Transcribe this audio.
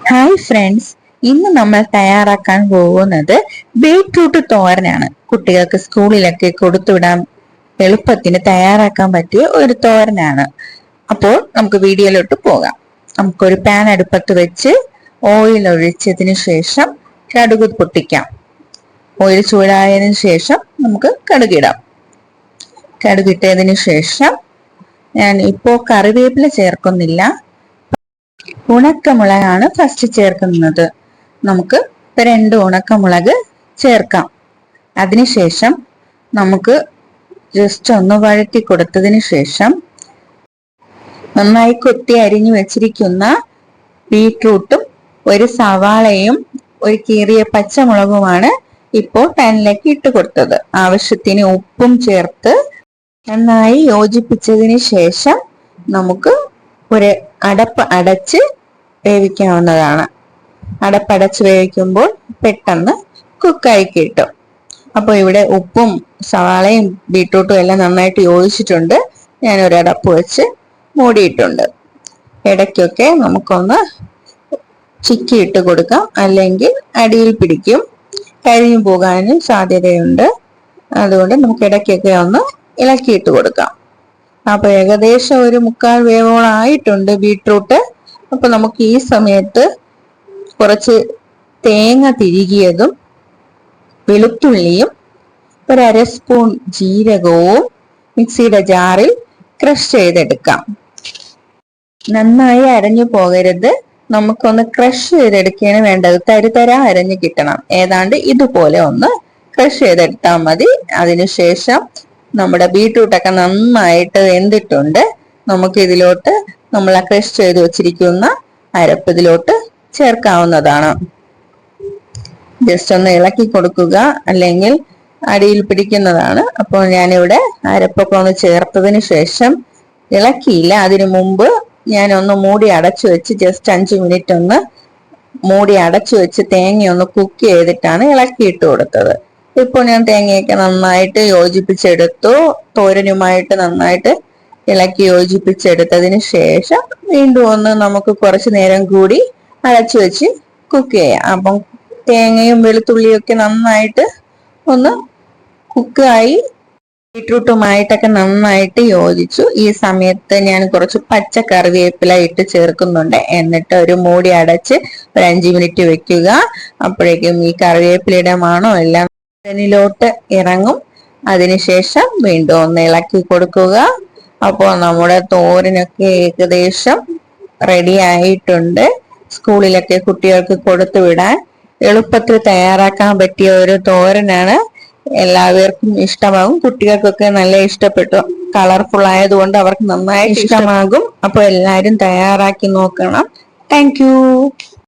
Hi friends, ഇന്ന് നമ്മൾ തയ്യാറാക്കാൻ പോകുന്നത് ബീട്രൂട്ട് തോരനാണ്. കുട്ടികൾക്ക് സ്കൂളിലൊക്കെ കൊടുത്തുവിടാൻ എളുപ്പത്തിന് തയ്യാറാക്കാൻ പറ്റിയ ഒരു തോരനാണ്. അപ്പോൾ നമുക്ക് വീഡിയോയിലോട്ട് പോകാം. നമുക്കൊരു പാൻ അടുപ്പത്ത് വെച്ച് ഓയിൽ ഒഴിച്ചതിന് ശേഷം കടുക് പൊട്ടിക്കാം. ഓയിൽ ചൂടായതിനു ശേഷം നമുക്ക് കടുകിടാം. കടുകിട്ടതിന് ശേഷം ഞാൻ ഇപ്പോൾ കറിവേപ്പില ചേർക്കുന്നില്ല, ഉണക്കമുളകാണ് ഫസ്റ്റ് ചേർക്കുന്നത്. നമുക്ക് 2 ഉണക്കമുളക് ചേർക്കാം. അതിനുശേഷം നമുക്ക് ജസ്റ്റ് ഒന്ന് വഴറ്റി കൊടുത്തതിന് ശേഷം നന്നായി കൊത്തി അരിഞ്ഞു വെച്ചിരിക്കുന്ന ബീട്രൂട്ടും ഒരു സവാളയും ഒരു കീറിയ പച്ചമുളകുമാണ് ഇപ്പോൾ പാനിലേക്ക് ഇട്ട് കൊടുത്തത്. ആവശ്യത്തിന് ഉപ്പും ചേർത്ത് നന്നായി യോജിപ്പിച്ചതിന് ശേഷം നമുക്ക് ഒരു അടപ്പ് അടച്ച് വേവിക്കാവുന്നതാണ്. അടപ്പടച്ച് വേവിക്കുമ്പോൾ പെട്ടെന്ന് കുക്കായി കിട്ടും. അപ്പോൾ ഇവിടെ ഉപ്പും സവാളയും ബീട്രൂട്ടും എല്ലാം നന്നായിട്ട് യോജിച്ചിട്ടുണ്ട്. ഞാൻ ഒരു അടപ്പ് വെച്ച് മൂടിയിട്ടുണ്ട്. ഇടയ്ക്കൊക്കെ നമുക്കൊന്ന് ചിക്കി ഇട്ട് കൊടുക്കാം, അല്ലെങ്കിൽ അടിയിൽ പിടിക്കും, കരിഞ്ഞു പോകാനും സാധ്യതയുണ്ട്. അതുകൊണ്ട് നമുക്ക് ഇടയ്ക്കൊക്കെ ഒന്ന് ഇളക്കിയിട്ട് കൊടുക്കാം. അപ്പൊ ഏകദേശം ഒരു 1/4 വേവോളം ആയിട്ടുണ്ട് ബീട്രൂട്ട്. അപ്പൊ നമുക്ക് ഈ സമയത്ത് കുറച്ച് തേങ്ങ തിരികിയതും വെളുത്തുള്ളിയും 1/2 സ്പൂൺ ജീരകവും മിക്സിയുടെ ജാറിൽ ക്രഷ് ചെയ്തെടുക്കാം. നന്നായി അരഞ്ഞു പോകരുത്, നമുക്കൊന്ന് ക്രഷ് ചെയ്തെടുക്കുകയാണ് വേണ്ടത്. തരിതര അരഞ്ഞു കിട്ടണം. ഏതാണ്ട് ഇതുപോലെ ഒന്ന് ക്രഷ് ചെയ്തെടുത്താൽ മതി. അതിനുശേഷം നമ്മുടെ ബീട്രൂട്ടൊക്കെ നന്നായിട്ട് വെന്തിട്ടുണ്ട്. നമുക്ക് ഇതിലോട്ട് നമ്മൾ ക്രഷ് ചെയ്ത് വെച്ചിരിക്കുന്ന അരപ്പ് ഇതിലോട്ട് ചേർക്കാവുന്നതാണ്. ജസ്റ്റ് ഒന്ന് ഇളക്കി കൊടുക്കുക, അല്ലെങ്കിൽ അടിയിൽ പിടിക്കുന്നതാണ്. അപ്പോൾ ഞാനിവിടെ അരപ്പൊക്കെ ഒന്ന് ചേർത്തതിന് ശേഷം ഇളക്കിയില്ല. അതിനു മുമ്പ് ഞാൻ ഒന്ന് മൂടി അടച്ചു വെച്ച് ജസ്റ്റ് 5 മിനിറ്റ് ഒന്ന് മൂടി അടച്ചു വെച്ച് തേങ്ങ ഒന്ന് കുക്ക് ചെയ്തിട്ടാണ് ഇളക്കിയിട്ട് കൊടുത്തത്. ഇപ്പോൾ ഞാൻ തേങ്ങയൊക്കെ നന്നായിട്ട് യോജിപ്പിച്ചെടുത്തു. തോരനുമായിട്ട് നന്നായിട്ട് ഇളക്കി യോജിപ്പിച്ചെടുത്തതിന് ശേഷം വീണ്ടും ഒന്ന് നമുക്ക് കുറച്ചു നേരം കൂടി അടച്ചു വെച്ച് കുക്ക് ചെയ്യാം. അപ്പം തേങ്ങയും വെളുത്തുള്ളിയും ഒക്കെ നന്നായിട്ട് ഒന്ന് കുക്കായി ബീട്രൂട്ടുമായിട്ടൊക്കെ നന്നായിട്ട് യോജിച്ചു. ഈ സമയത്ത് ഞാൻ കുറച്ച് പച്ച കറിവേപ്പില ഇട്ട് ചേർക്കുന്നുണ്ട്. എന്നിട്ട് ഒരു മൂടി അടച്ച് ഒരു 5 മിനിറ്റ് വെക്കുക. അപ്പോഴേക്കും ഈ കറിവേപ്പിലയുടെ മണം എല്ലാം ിലോട്ട് ഇറങ്ങും. അതിനുശേഷം വീണ്ടും ഒന്ന് ഇളക്കി കൊടുക്കുക. അപ്പോൾ നമ്മുടെ തോരനൊക്കെ ഏകദേശം റെഡി ആയിട്ടുണ്ട്. സ്കൂളിലൊക്കെ കുട്ടികൾക്ക് കൊടുത്തു വിടാൻ എളുപ്പത്തിൽ തയ്യാറാക്കാൻ പറ്റിയ ഒരു തോരനാണ്. എല്ലാവർക്കും ഇഷ്ടമാകും. കുട്ടികൾക്കൊക്കെ നല്ല ഇഷ്ടപ്പെട്ടു. കളർഫുൾ ആയതുകൊണ്ട് അവർക്ക് നന്നായി ഇഷ്ടമാകും. അപ്പോൾ എല്ലാവരും തയ്യാറാക്കി നോക്കണം. Thank you.